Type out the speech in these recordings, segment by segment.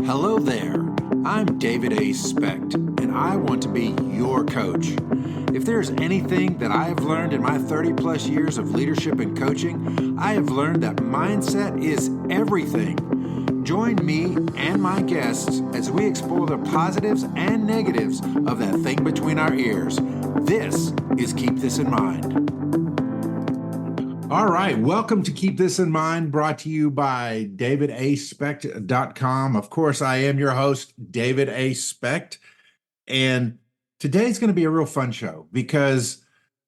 Hello there. I'm David A. Specht, and I want to be your coach. If there's anything that I have learned in my 30 plus years of leadership and coaching, I have learned that mindset is everything. Join me and my guests as we explore the positives and negatives of that thing between our ears. This is Keep This in Mind. All right, welcome to Keep This in Mind, brought to you by davidaspecht.com. Of course, I am your host, David A. Specht, and today's going to be a real fun show because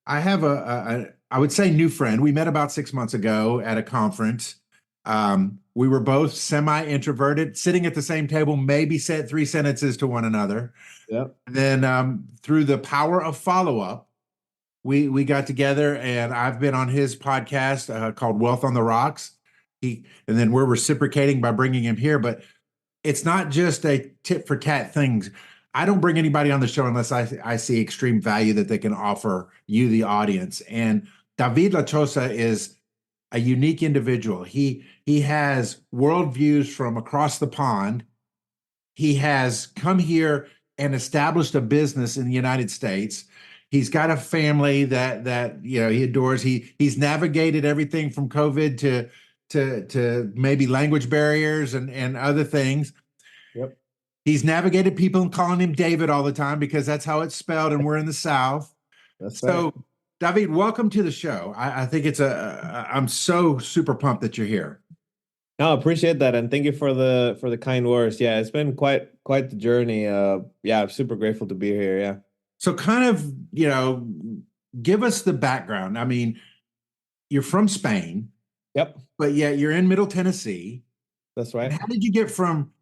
I have I would say new friend. We met about 6 months ago at a conference. We were both semi-introverted, sitting at the same table, maybe said 3 sentences to one another. Yep. And then through the power of follow-up, we got together, and I've been on his podcast called Wealth on the Rocks. And then we're reciprocating by bringing him here, but it's not just a tit for tat things. I don't bring anybody on the show unless I see extreme value that they can offer you, the audience. And David Lechosa is a unique individual. He has worldviews from across the pond. He has come here and established a business in the United States. He's got a family that he adores. He's navigated everything from COVID to maybe language barriers and other things. Yep. He's navigated people calling him David all the time because that's how it's spelled, and we're in the South. That's so, right. David, welcome to the show. I think I'm so super pumped that you're here. No, I appreciate that, and thank you for the kind words. Yeah, it's been quite the journey. I'm super grateful to be here. Yeah. So kind of, give us the background. I mean, you're from Spain. Yep. But yet you're in Middle Tennessee. That's right. And how did you get from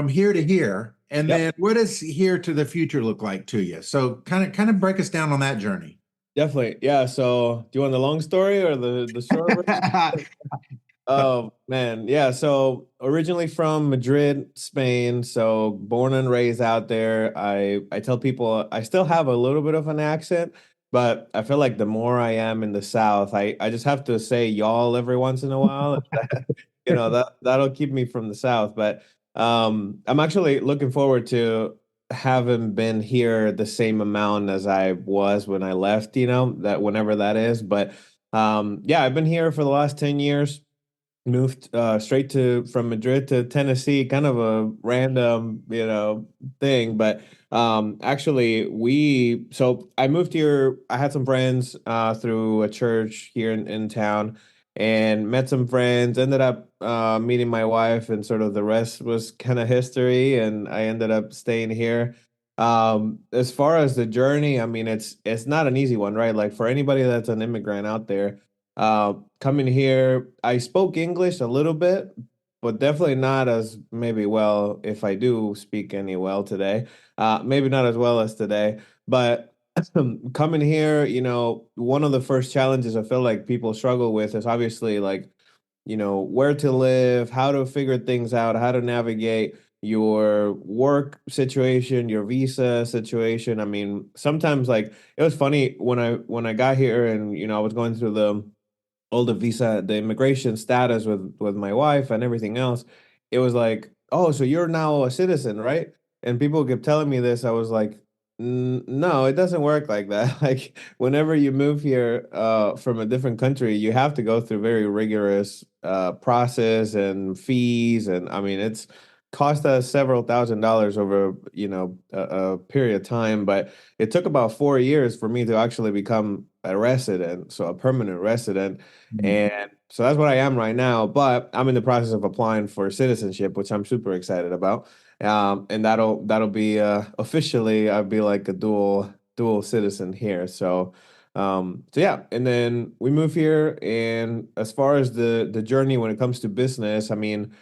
here to here? And then what does here to the future look like to you? So kind of break us down on that journey. Definitely. Yeah. So do you want the long story or the short version? Oh, man. Yeah. So originally from Madrid, Spain. So born and raised out there. I tell people I still have a little bit of an accent, but I feel like the more I am in the South, I just have to say y'all every once in a while. That'll keep me from the South. But I'm actually looking forward to having been here the same amount as I was when I left, that whenever that is. But I've been here for the last 10 years. Moved straight from Madrid to Tennessee, kind of a random, thing. But so I moved here. I had some friends through a church here in town, and met some friends. Ended up meeting my wife, and sort of the rest was kind of history. And I ended up staying here. As far as the journey, I mean, it's not an easy one, right? Like for anybody that's an immigrant out there. Coming here, I spoke English a little bit, but definitely not as maybe well, if I do speak any well today, maybe not as well as today. But coming here, one of the first challenges I feel like people struggle with is obviously like, where to live, how to figure things out, how to navigate your work situation, your visa situation. I mean, sometimes like it was funny when I got here and I was going through all the visa, the immigration status with my wife and everything else. It was like, oh, so you're now a citizen, right? And people kept telling me this. I was like, no, it doesn't work like that. Like whenever you move here from a different country, you have to go through very rigorous process and fees. And I mean, it's cost us several $1,000s over, a period of time. But it took about 4 years for me to actually become a resident, so a permanent resident. Mm-hmm. And so that's what I am right now. But I'm in the process of applying for citizenship, which I'm super excited about. And that'll be officially I'll be like a dual citizen here. So yeah, and then we move here. And as far as the journey when it comes to business, I mean,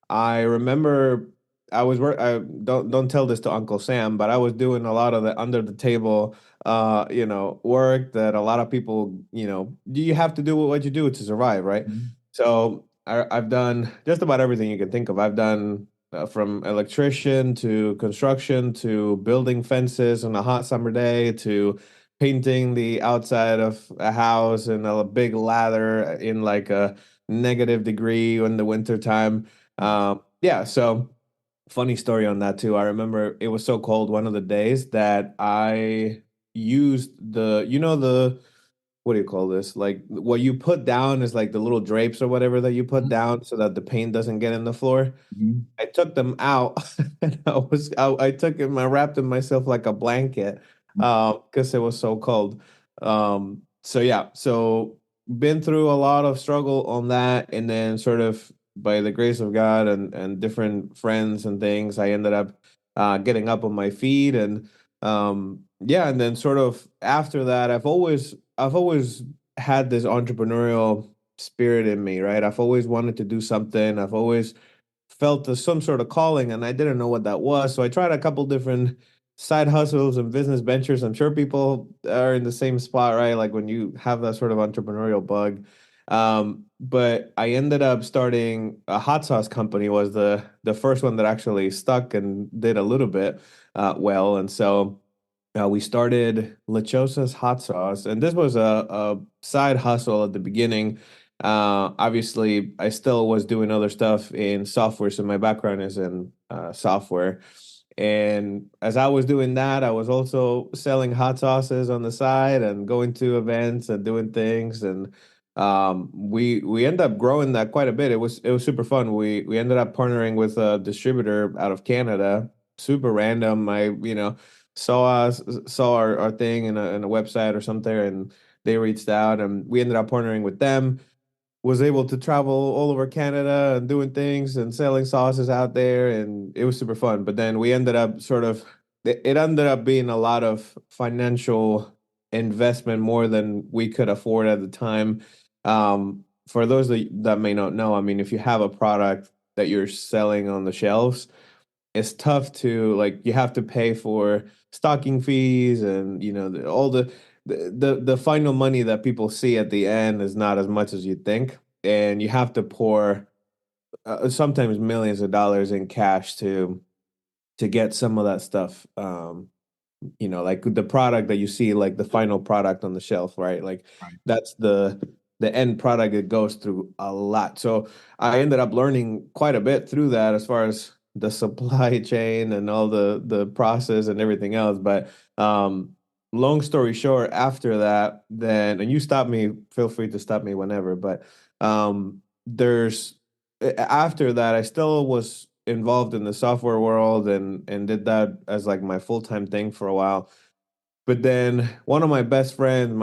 I remember I don't tell this to Uncle Sam, but I was doing a lot of the under the table work that a lot of people, you have to do what you do to survive, right? Mm-hmm. So I've done just about everything you can think of. I've done from electrician to construction to building fences on a hot summer day to painting the outside of a house in a big lather in like a negative degree in the winter time. So Funny story on that too. I remember it was so cold one of the days that I used the what do you call this? Like what you put down is like the little drapes or whatever that you put down so that the paint doesn't get in the floor. Mhm. I took them out and I took them, I wrapped them myself like a blanket because it was so cold. So yeah, so been through a lot of struggle on that, and then sort of by the grace of God and different friends and things, I ended up getting up on my feet, and yeah, and then sort of after that, I've always had this entrepreneurial spirit in me, right? I've always wanted to do something. I've always felt some sort of calling, and I didn't know what that was. So I tried a couple different side hustles and business ventures. I'm sure people are in the same spot, right? Like when you have that sort of entrepreneurial bug. But I ended up starting a hot sauce company, was the first one that actually stuck and did a little bit well. And so we started Lechosa's hot sauce, and this was a side hustle at the beginning. Obviously, I still was doing other stuff in software, so my background is in software. And as I was doing that, I was also selling hot sauces on the side and going to events and doing things. And we ended up growing that quite a bit. It was super fun. We ended up partnering with a distributor out of Canada. Super random. Saw our thing in a website or something, and they reached out, and we ended up partnering with them. Was able to travel all over Canada and doing things and selling sauces out there, and it was super fun. But then we ended up it ended up being a lot of financial investment, more than we could afford at the time. For those that may not know, I mean, if you have a product that you're selling on the shelves, it's tough to, like, you have to pay for stocking fees, and all the final money that people see at the end is not as much as you think, and you have to pour sometimes millions of dollars in cash to get some of that stuff. Like the product that you see, like the final product on the shelf, right? Like Right. that's the end product. It goes through a lot. So I ended up learning quite a bit through that, as far as the supply chain and all the process and everything else. But long story short, after that, then, and you stop me, feel free to stop me whenever, but there's after that, I still was involved in the software world, and did that as like my full-time thing for a while. But then one of my best friend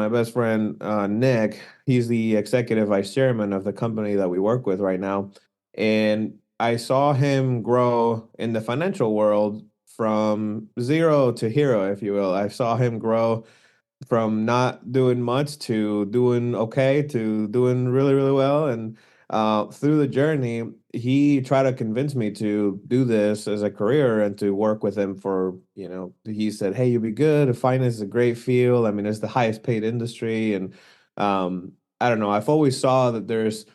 Nick, he's the executive vice chairman of the company that we work with right now. And I saw him grow in the financial world from zero to hero, if you will. I saw him grow from not doing much to doing okay to doing really, really well. And through the journey, he tried to convince me to do this as a career and to work with him for, he said, hey, you'll be good. Finance is a great field. I mean, it's the highest paid industry. And I don't know, I've always saw that there's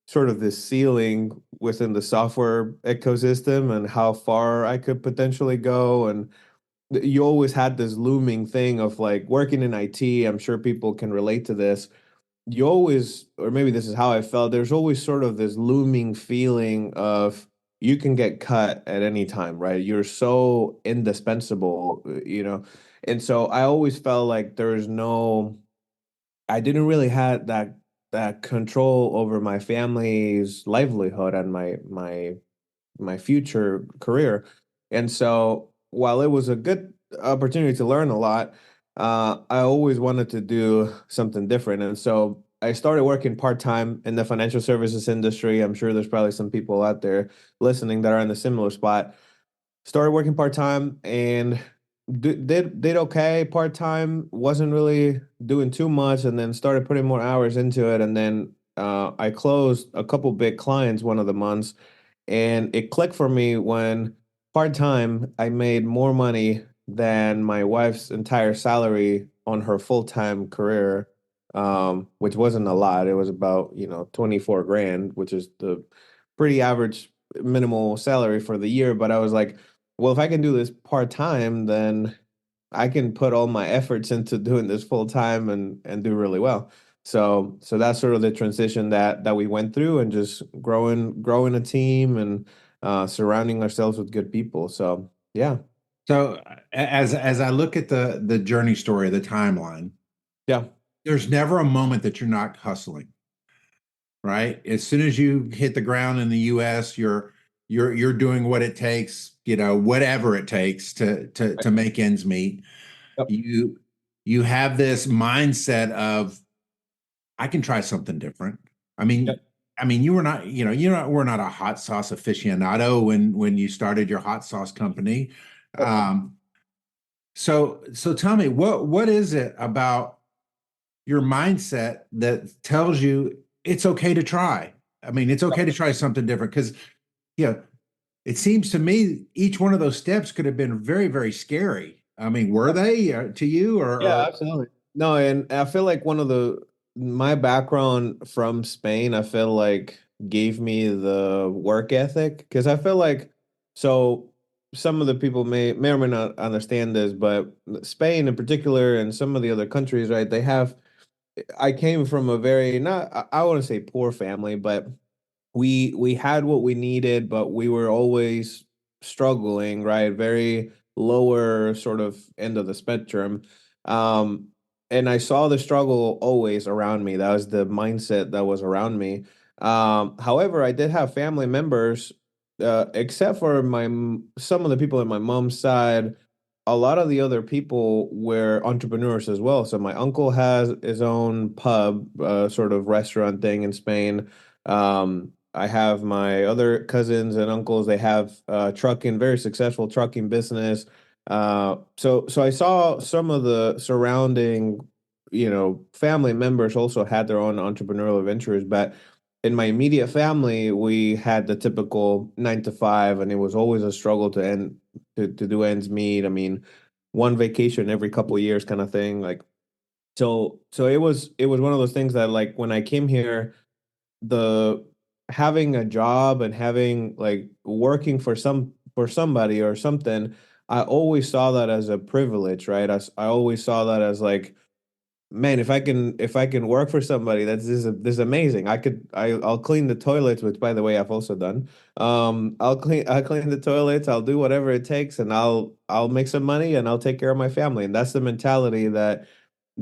sort of this ceiling within the software ecosystem and how far I could potentially go. And you always had this looming thing of like working in IT. I'm sure people can relate to this. You always, or maybe this is how I felt, there's always sort of this looming feeling of you can get cut at any time, right? You're so indispensable, And so I always felt like I didn't really have that control over my family's livelihood and my future career. And so while it was a good opportunity to learn a lot, I always wanted to do something different. And so I started working part-time in the financial services industry. I'm sure there's probably some people out there listening that are in a similar spot. Started working part-time and did okay part-time, wasn't really doing too much, and then started putting more hours into it. And then I closed a couple big clients one of the months, and it clicked for me when part time I made more money than my wife's entire salary on her full time career, which wasn't a lot. It was about, 24 grand, which is the pretty average minimal salary for the year. But I was like, well, if I can do this part time, then I can put all my efforts into doing this full time and do really well. So that's sort of the transition that we went through, and just growing a team, and surrounding ourselves with good people. So yeah, So as I look at the journey story, the timeline, yeah, there's never a moment that you're not hustling, right? As soon as you hit the ground in the US, you're doing what it takes, whatever it takes to make ends meet. yep, You you have this mindset of I can try something different. I yep, mean, you were not, we're not a hot sauce aficionado when you started your hot sauce company. yep, Um, so tell me, what is it about your mindset that tells you it's okay to try? I mean, it's okay to try something different because, yeah, it seems to me each one of those steps could have been very, very scary. I mean, were yep. they to you Yeah, absolutely. No, and I feel like one of the my background from Spain, I feel like gave me the work ethic because I feel like so some of the people may or may not understand this, but Spain in particular and some of the other countries, right? They have I came from a very not I wouldn't say poor family, but we had what we needed, but we were always struggling, right? Very lower sort of end of the spectrum. Um, and I saw the struggle always around me. That was the mindset that was around me. However, I did have family members, except for some of the people on my mom's side. A lot of the other people were entrepreneurs as well. So my uncle has his own pub, sort of restaurant thing in Spain. I have my other cousins and uncles. They have trucking, very successful trucking business. So I saw some of the surrounding, family members also had their own entrepreneurial ventures, but in my immediate family, we had the typical 9 to 5, and it was always a struggle to do ends meet. I mean, one vacation every couple of years kind of thing. Like so it was one of those things that like when I came here the having a job and having like working for somebody or something, I always saw that as a privilege, right? I always saw that as like, man, if I can work for somebody, this is amazing. I'll clean the toilets, which by the way I've also done. I'll clean the toilets, I'll do whatever it takes, and I'll make some money and I'll take care of my family. And that's the mentality that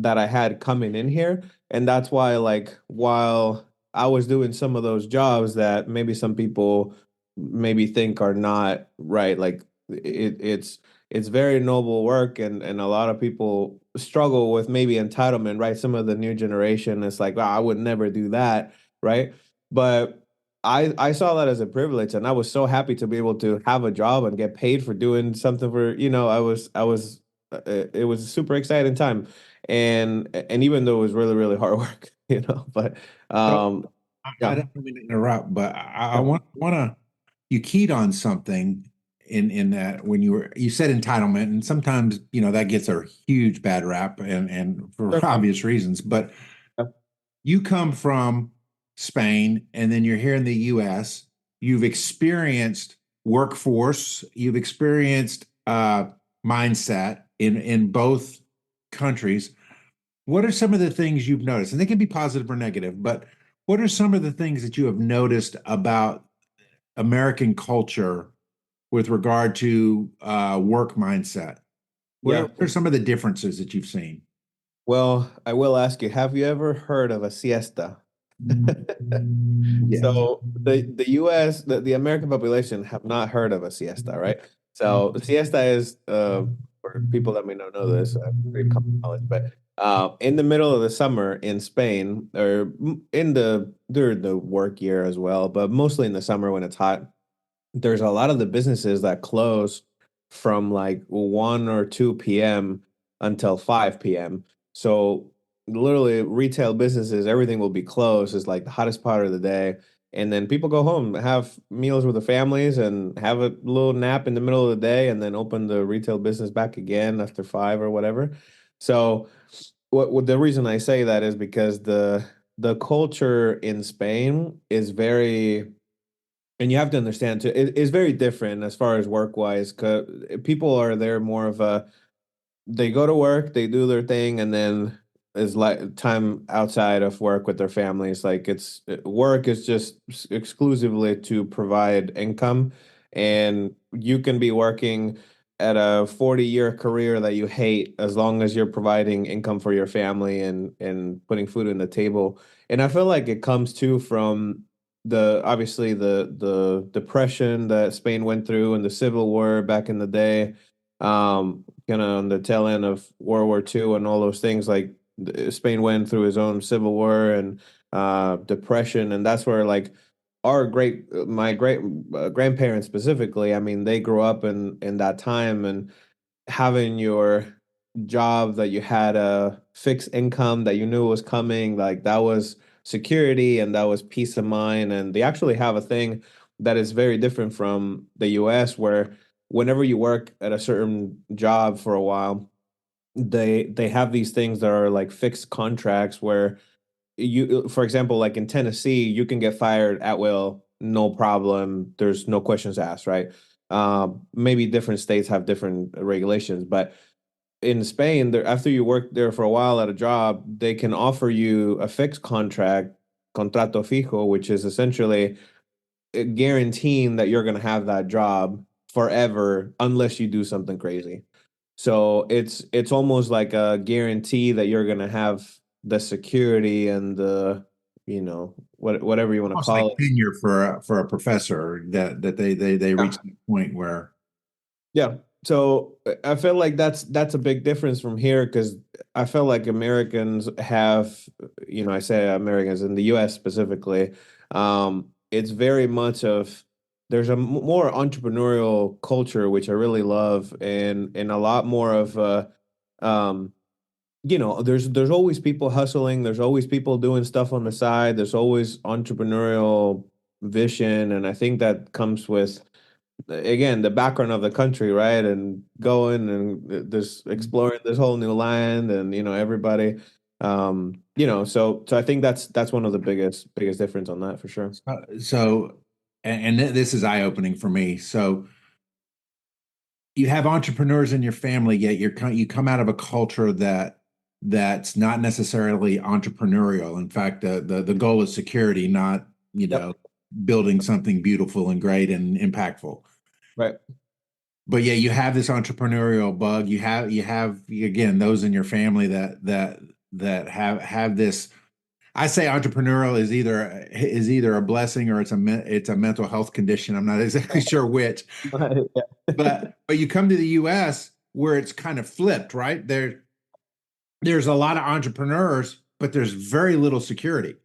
I had coming in here. And that's why, like, while I was doing some of those jobs that maybe some people maybe think are not right, like it's very noble work, and a lot of people struggle with maybe entitlement, right? Some of the new generation is like, wow, I would never do that, right? But I saw that as a privilege, and I was so happy to be able to have a job and get paid for doing something for, I was it was a super exciting time, and even though it was really really hard work, but So um I yeah, don't mean to interrupt, but I yeah, want to. You keyed on something in that when you said entitlement, and sometimes that gets a huge bad rap, and for sure, obvious reasons. But yeah, you come from Spain, and then you're here in the U.S. You've experienced workforce, you've experienced mindset in both countries. What are some of the things you've noticed? And they can be positive or negative, but what are some of the things that you have noticed about American culture with regard to work mindset? yeah. What are some of the differences that you've seen? Well, I will ask you, have you ever heard of a siesta? Yes. So the US, the American population have not heard of a siesta, right? So siesta is for people that may not know this, pretty common knowledge, but in the middle of the summer in Spain, or during the work year as well, but mostly in the summer when it's hot, there's a lot of the businesses that close from like 1 or 2 p.m. until 5 p.m. So literally retail businesses, everything will be closed. It's like the hottest part of the day. And then people go home, have meals with the families and have a little nap in the middle of the day and then open the retail business back again after 5 or whatever. So what the reason I say that is because the culture in Spain is very, and you have to understand too, it's very different as far as work wise. Cause people are there more of a, they go to work, they do their thing, and then is like time outside of work with their families. Like it's work is just exclusively to provide income, and you can be working at a 40-year career that you hate as long as you're providing income for your family and putting food on the table. And I feel like it comes too from the obviously the depression that Spain went through and the Civil War back in the day, kind of on the tail end of World War II and all those things. Like Spain went through his own civil war and depression, and that's where like my great grandparents specifically. I mean, they grew up in that time, and having your job that you had a fixed income that you knew was coming, like that was security and that was peace of mind. And they actually have a thing that is very different from the US, where whenever you work at a certain job for a while, they have these things that are like fixed contracts where you, for example, like in Tennessee, you can get fired at will, no problem. There's no questions asked, right? Maybe different states have different regulations, but in Spain, there, after you work there for a while at a job, they can offer you a fixed contract, contrato fijo, which is essentially guaranteeing that you're going to have that job forever unless you do something crazy. So it's almost like a guarantee that you're going to have the security and the, whatever you want to Almost like call it. tenure for a professor that they reach the point where Yeah. So I feel like that's a big difference from here because I feel like Americans have, I say Americans in the US specifically, it's very much of there's a more entrepreneurial culture which I really love and a lot more of um there's always people hustling, there's always people doing stuff on the side, there's always entrepreneurial vision, and I think that comes with again the background of the country, right? And going and this exploring this whole new land, and everybody, so I think that's one of the biggest difference on that for sure. so this is eye-opening for me. So you have entrepreneurs in your family, yet you come out of a culture that's not necessarily entrepreneurial. In fact, the goal is security, not Yep. building something beautiful and great and impactful. Right. But yeah, you have this entrepreneurial bug. You have again those in your family that have this. I say entrepreneurial is either a blessing or it's a mental health condition. I'm not exactly sure which. Yeah. But you come to the US where it's kind of flipped, right? There's a lot of entrepreneurs, but there's very little security.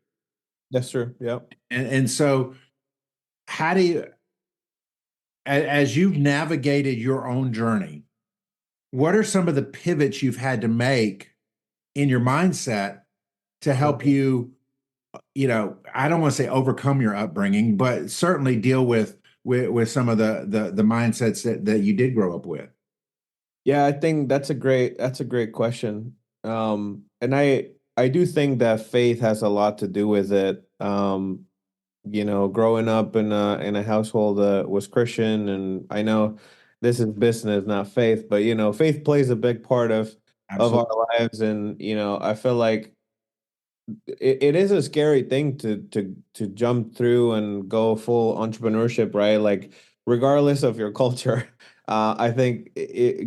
That's true. Yeah. And so how do you as you've navigated your own journey, what are some of the pivots you've had to make in your mindset to help you, I don't want to say overcome your upbringing, but certainly deal with some of the mindsets that you did grow up with? Yeah, I think that's a great question. And I do think that faith has a lot to do with it. Growing up in a household that was Christian, and I know this is business, not faith, but faith plays a big part of our Absolutely. lives, and I feel like it is a scary thing to jump through and go full entrepreneurship, right? Like regardless of your culture, I think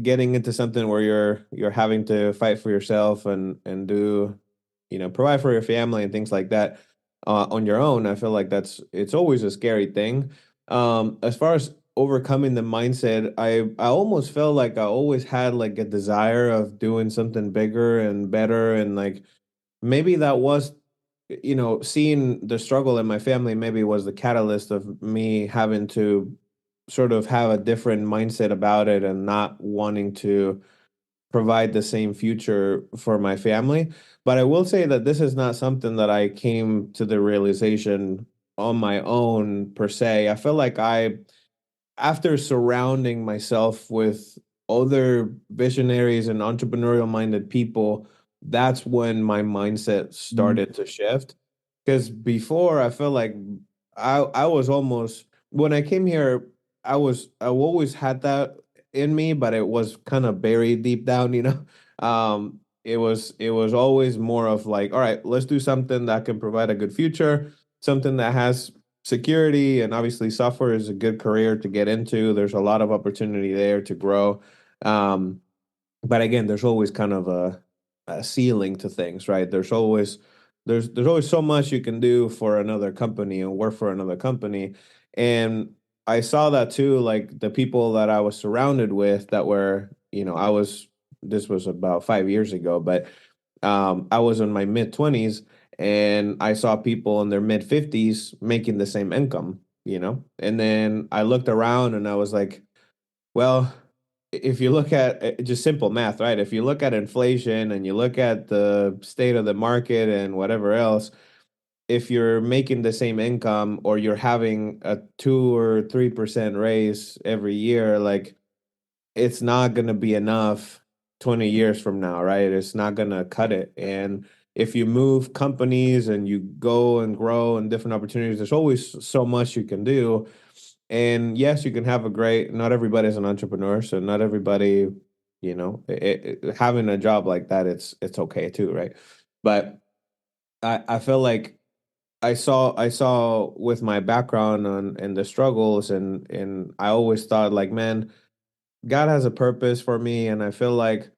getting into something where you're having to fight for yourself and do, provide for your family and things like that on your own. I feel like it's always a scary thing. As far as overcoming the mindset, I almost felt like I always had like a desire of doing something bigger and better, and like maybe that was, seeing the struggle in my family maybe was the catalyst of me having to sort of have a different mindset about it and not wanting to provide the same future for my family. But I will say that this is not something that I came to the realization on my own per se. I feel like after surrounding myself with other visionaries and entrepreneurial minded people, that's when my mindset Mhm. started to shift. Because before, I felt like I was almost when I came here, I always had that in me, but it was kind of buried deep down. it was always more of like, all right, let's do something that can provide a good future, something that has security, and obviously software is a good career to get into. There's a lot of opportunity there to grow. Um, but again, there's always kind of a ceiling to things, right? There's always so much you can do for another company and work for another company. And I saw that too, like the people that I was surrounded with that were, this was about 5 years ago, but I was in my mid 20s and I saw people in their mid 50s making the same income, and then I looked around and I was like, well, if you look at just simple math, right? If you look at inflation and you look at the state of the market and whatever else, if you're making the same income or you're having a 2 or 3% raise every year, like it's not going to be enough 20 years from now, right? It's not going to cut it. And if you move companies and you go and grow and different opportunities, there's always so much you can do. And yes, you can have not everybody's an entrepreneur, so not everybody, having a job like that, it's okay too, right? But I feel like I saw with my background and the struggles, and I always thought like, man, God has a purpose for me, and I feel like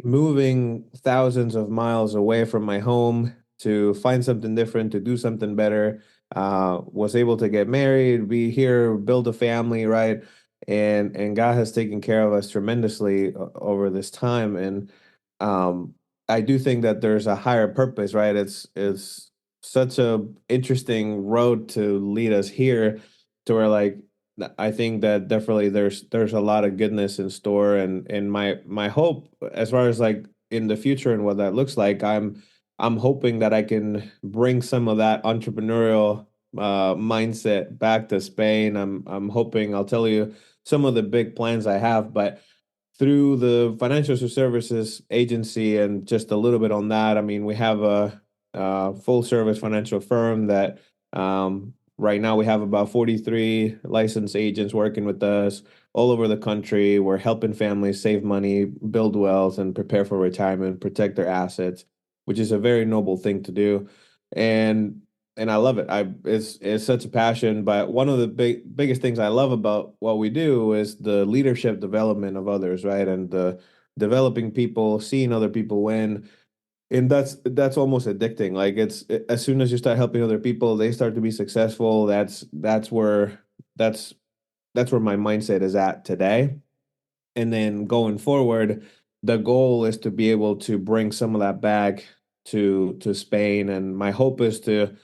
moving thousands of miles away from my home to find something different, to do something better. Was able to get married, be here, build a family, right? And God has taken care of us tremendously over this time. And um, I do think that there's a higher purpose, right? It's such a interesting road to lead us here to where like I think that definitely there's a lot of goodness in store, and my hope as far as like in the future and what that looks like, I'm hoping that I can bring some of that entrepreneurial mindset back to Spain. I'm hoping I'll tell you some of the big plans I have, but through the financial services agency and just a little bit on that. I mean, we have a full service financial firm that right now we have about 43 licensed agents working with us all over the country. We're helping families save money, build wealth, and prepare for retirement, protect their assets, which is a very noble thing to do. And and I love it. It's such a passion. But one of the biggest things I love about what we do is the leadership development of others, right? And the developing people, seeing other people win, and that's almost addicting. Like as soon as you start helping other people, they start to be successful. That's that's where my mindset is at today. And then going forward, the goal is to be able to bring some of that back to Spain, and my hope is to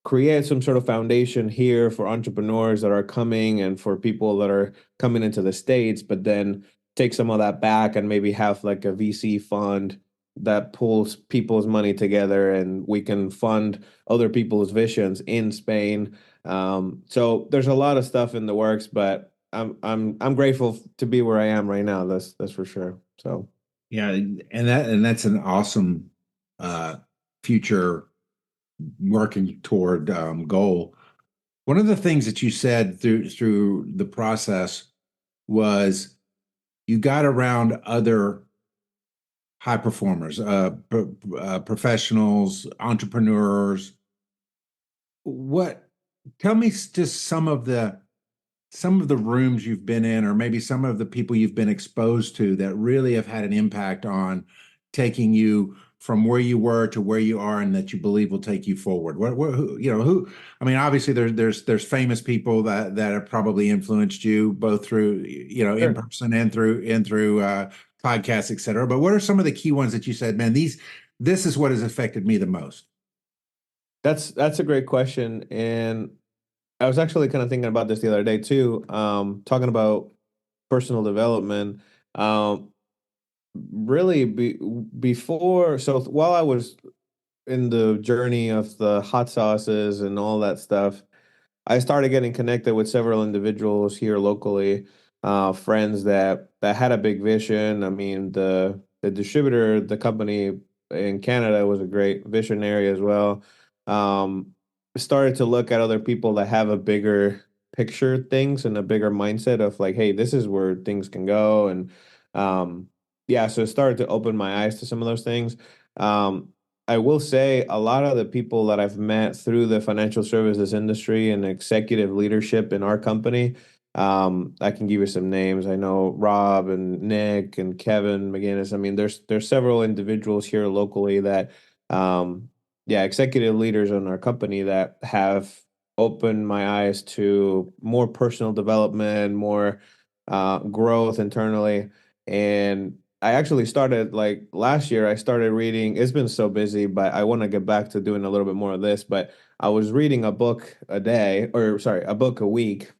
create some sort of foundation here for entrepreneurs that are coming and for people that are coming into the States, but then take some of that back and maybe have like a VC fund that pulls people's money together and we can fund other people's visions in Spain. So there's a lot of stuff in the works, but I'm grateful to be where I am right now. That's for sure. So Yeah, and that's an awesome uh future working toward goal. One of the things that you said through the process was you got around other high performers, professionals, entrepreneurs. What? Tell me just some of the rooms you've been in, or maybe some of the people you've been exposed to that really have had an impact on taking you from where you were to where you are, and that you believe will take you forward. Who? I mean, obviously there's famous people that have probably influenced you both through in sure. person and through podcasts, et cetera. But what are some of the key ones that you said, man, this is what has affected me the most? That's a great question. And I was actually kind of thinking about this the other day too, talking about personal development. Um, really, before, so while I was in the journey of the hot sauces and all that stuff, I started getting connected with several individuals here locally, friends that had a big vision. I mean, the distributor, the company in Canada was a great visionary as well. Um, Started to look at other people that have a bigger picture things and a bigger mindset of like, hey, this is where things can go. And um, yeah, so it started to open my eyes to some of those things. Um, I will say a lot of the people that I've met through the financial services industry and executive leadership in our company, I can give you some names. I know Rob and Nick and Kevin McGinnis. I mean, there's several individuals here locally that, yeah, executive leaders in our company that have opened my eyes to more personal development, more growth internally. And I actually started like last year, I started reading. It's been so busy, but I want to get back to doing a little bit more of this. But I was reading a book a day, or sorry, a book a week.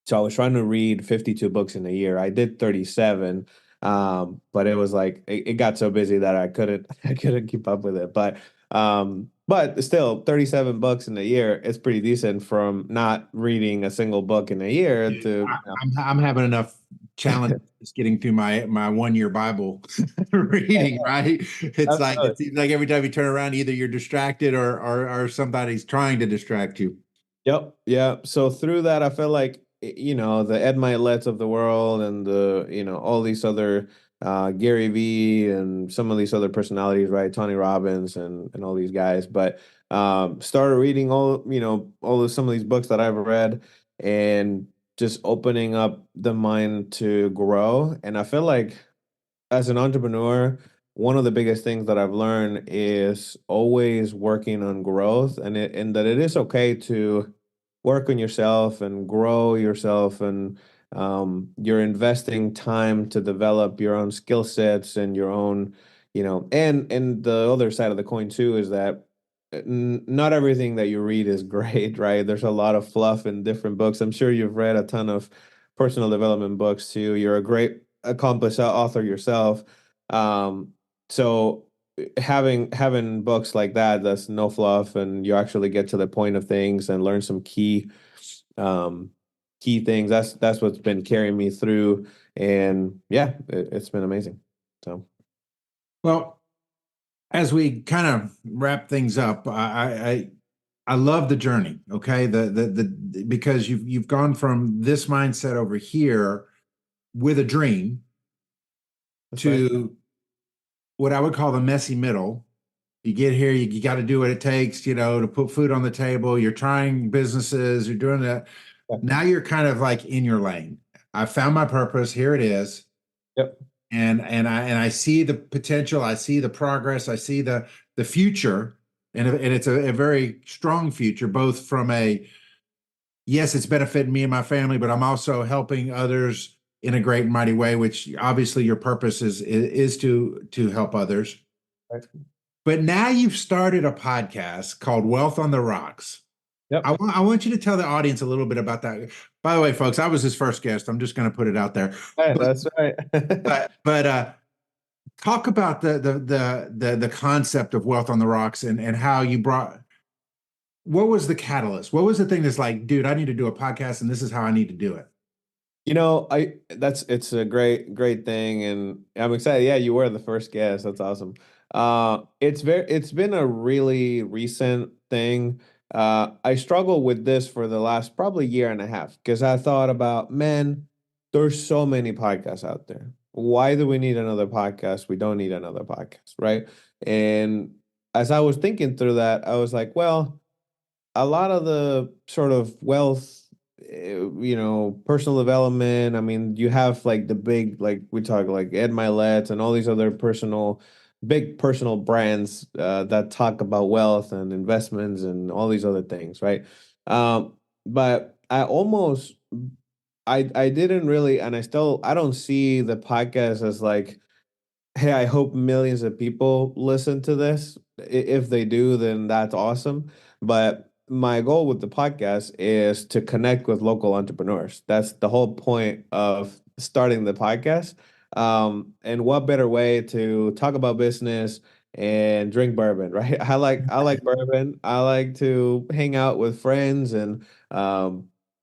So I was trying to read 52 books in a year. I did 37. But it was like it got so busy that I couldn't I couldn't keep up with it. But still 37 books in a year is pretty decent from not reading a single book in a year to I'm having enough challenge just getting through my 1 year Bible reading, right? It's like absolutely. it seems like every time you turn around, either you're distracted or somebody's trying to distract you. Yep. Yeah. So through that, I feel like, the Ed Milett's of the world and all these other Gary Vee and some of these other personalities, right? Tony Robbins and all these guys. But started reading some of these books that I've read and just opening up the mind to grow. And I feel like as an entrepreneur, one of the biggest things that I've learned is always working on growth and that it is okay to work on yourself and grow yourself and you're investing time to develop your own skill sets and your own, and the other side of the coin too is that not everything that you read is great, right? There's a lot of fluff in different books. I'm sure you've read a ton of personal development books too. You're a great accomplished author yourself. So having books like that that's no fluff and you actually get to the point of things and learn some um key things. That's what's been carrying me through. And yeah, it's been amazing. So Well, as we kind of wrap things up, I love the journey. Okay, the because you've gone from this mindset over here with a dream that's right. to what I would call the messy middle. You get here, you got to do what it takes, to put food on the table. You're trying businesses, you're doing that. Yeah. Now you're kind of like in your lane. I found my purpose. Here it is. Yep. And I see the potential, I see the progress, I see the future, and it's a very strong future, both from a yes, it's benefiting me and my family, but I'm also helping others in a great and mighty way, which obviously your purpose is to help others. Right. But now you've started a podcast called Wealth on the Rocks. Yep. I want you to tell the audience a little bit about that. By the way, folks, I was his first guest. I'm just going to put it out there. Right, But that's right. talk about the concept of Wealth on the Rocks and how you brought. What was the catalyst? What was the thing that's like, dude, I need to do a podcast, and this is how I need to do it. It's a great thing, and I'm excited. Yeah, you were the first guest. That's awesome. It's been a really recent thing. I struggled with this for the last probably year and a half because I thought about, man, there's so many podcasts out there. Why do we need another podcast? We don't need another podcast, right? And as I was thinking through that, I was like, well, a lot of the sort of wealth, personal development. I mean, you have like the big, like we talk like Ed Milet and all these other big personal brands that talk about wealth and investments and all these other things, right? But I didn't really, and I don't see the podcast as like, hey, I hope millions of people listen to this. If they do, then that's awesome. But my goal with the podcast is to connect with local entrepreneurs. That's the whole point of starting the podcast. And what better way to talk about business and drink bourbon, right? I like bourbon. I like to hang out with friends and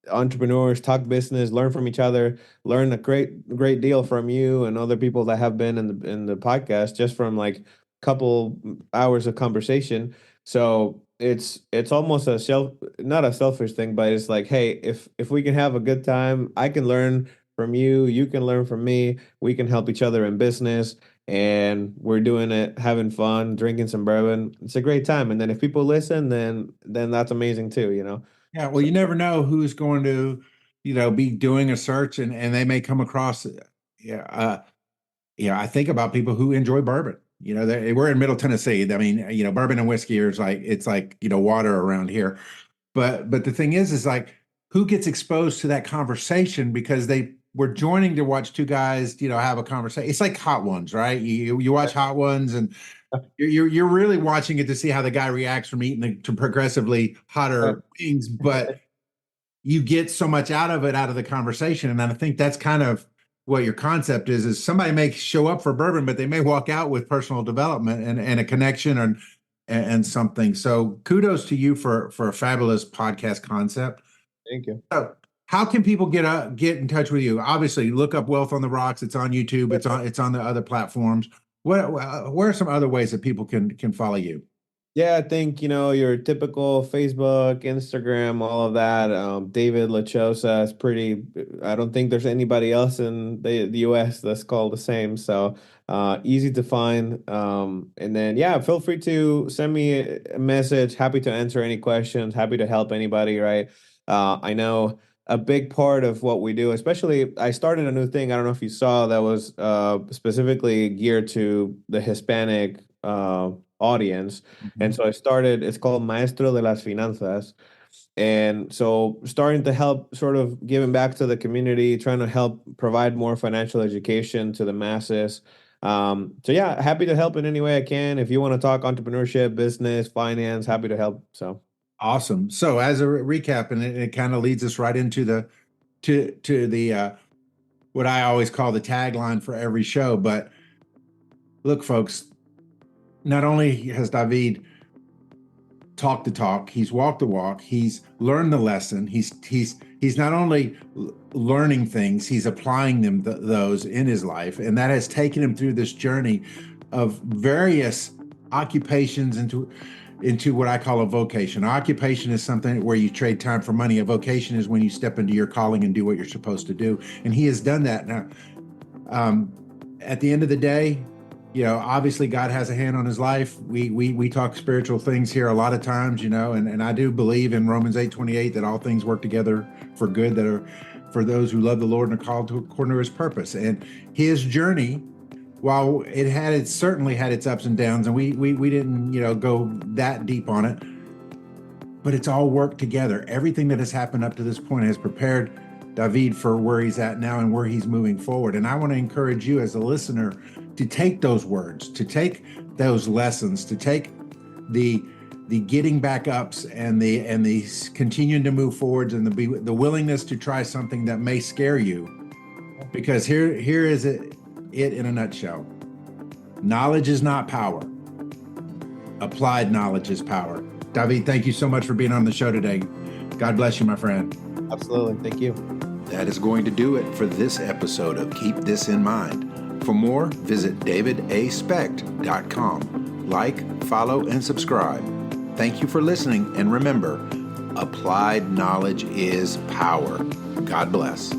entrepreneurs, talk business, learn from each other, learn a great deal from you and other people that have been in the podcast just from like couple hours of conversation. So it's almost not a selfish thing, but it's like, hey, if we can have a good time, I can learn from you. You can learn from me. We can help each other in business. And we're doing it, having fun, drinking some bourbon. It's a great time. And then if people listen, then that's amazing too, you know? Yeah, well, you never know who's going to, be doing a search and they may come across. Yeah, I think about people who enjoy bourbon. We're in Middle Tennessee. I mean, bourbon and whiskey is like it's like water around here. But the thing is like who gets exposed to that conversation because they were joining to watch two guys, have a conversation. It's like Hot Ones, right? You watch Hot Ones and you're really watching it to see how the guy reacts from eating to progressively hotter wings, but you get so much out of the conversation. And I think that's kind of what your concept is somebody may show up for bourbon, but they may walk out with personal development and a connection and something. So kudos to you for a fabulous podcast concept. Thank you. So how can people get in touch with you? Obviously, look up Wealth on the Rocks. It's on YouTube. It's on the other platforms. Where are some other ways that people can follow you? Yeah, I think, your typical Facebook, Instagram, all of that. David Lechosa is pretty, I don't think there's anybody else in the US that's called the same. So easy to find. And then, yeah, feel free to send me a message. Happy to answer any questions. Happy to help anybody, right? I know a big part of what we do, especially I started a new thing. I don't know if you saw that was specifically geared to the Hispanic audience. And so it's called Maestro de las Finanzas. And so starting to help sort of giving back to the community, trying to help provide more financial education to the masses. So yeah, happy to help in any way I can. If you want to talk entrepreneurship, business, finance, happy to help. So awesome. So as a recap, and it kind of leads us right into the what I always call the tagline for every show. But look, folks, not only has David talked the talk, he's walked the walk, he's learned the lesson. He's not only learning things, he's applying those in his life, and that has taken him through this journey of various occupations into what I call a vocation. Occupation is something where you trade time for money. A vocation is when you step into your calling and do what you're supposed to do. And he has done that. Now, at the end of the day, obviously God has a hand on his life. We talk spiritual things here a lot of times, and I do believe in Romans 8:28 that all things work together for good that are for those who love the Lord and are called according to his purpose. And his journey, while it certainly had its ups and downs, and we didn't go that deep on it, but it's all worked together. Everything that has happened up to this point has prepared David for where he's at now and where he's moving forward. And I want to encourage you as a listener to take those words, to take those lessons, to take the getting back ups and the continuing to move forwards and the willingness to try something that may scare you, because here is it in a nutshell. Knowledge is not power. Applied knowledge is power. David, thank you so much for being on the show today. God bless you, my friend. Absolutely. Thank you. That is going to do it for this episode of Keep This in Mind. For more, visit davidaspecht.com. Like, follow, and subscribe. Thank you for listening, and remember, applied knowledge is power. God bless.